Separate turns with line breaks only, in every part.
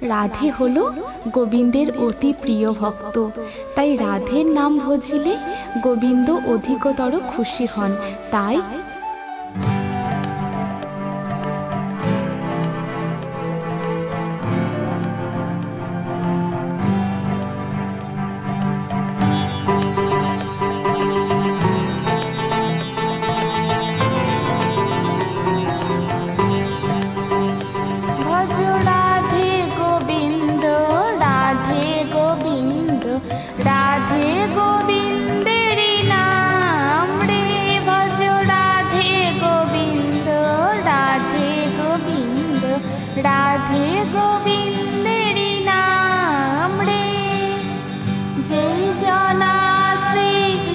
রাধে হলো গোবিন্দের অতি প্রিয় ভক্ত, তাই রাধের নাম ভজিলে গোবিন্দ অধিকতর খুশি হন। তাই ভজ রাধে গোবিন্দ, রাধে গোবিন্দ, রাধে গোবিন্দের নাম রে। ভজ রাধে গোবিন্দ, রাধে গোবিন্দ, রাধে গোবিন্দের নাম রে। যেই জনা শ্রী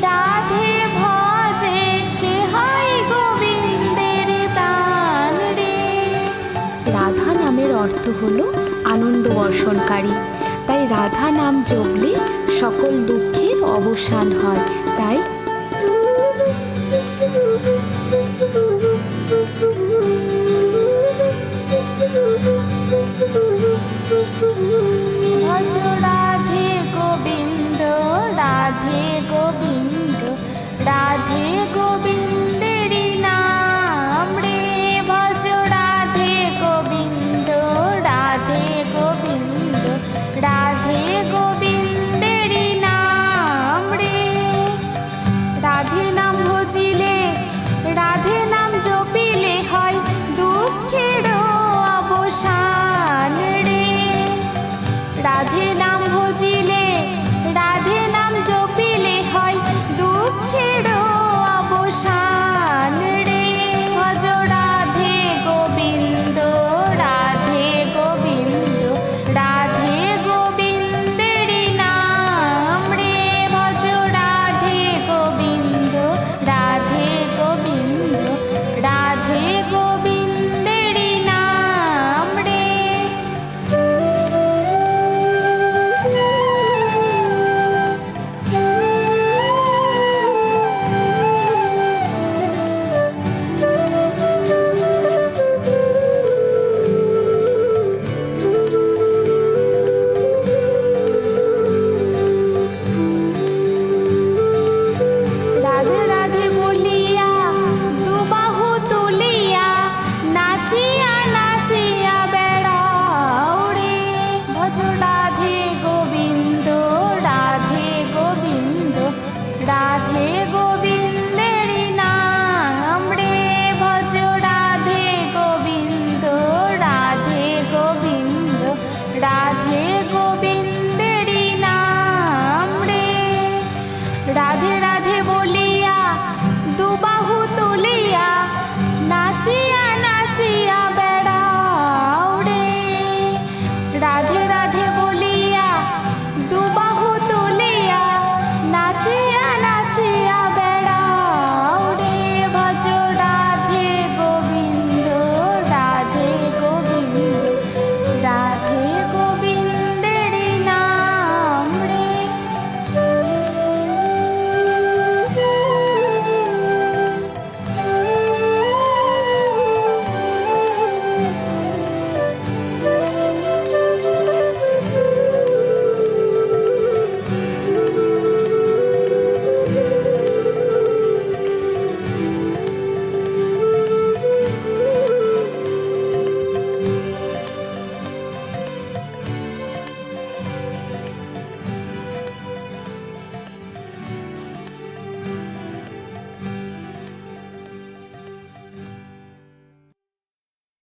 রাধে ভজে, সে হয় গোবিন্দের প্রাণ রে। রাধা নামের অর্থ হল আনন্দ বর্ষণকারী, তাই রাধা নাম জপলে সকল দুঃখের অবসান হয়। তাই ভজ রাধে গোবিন্দ, রাধে গোবিন্দ, রাধে গোবিন্দ।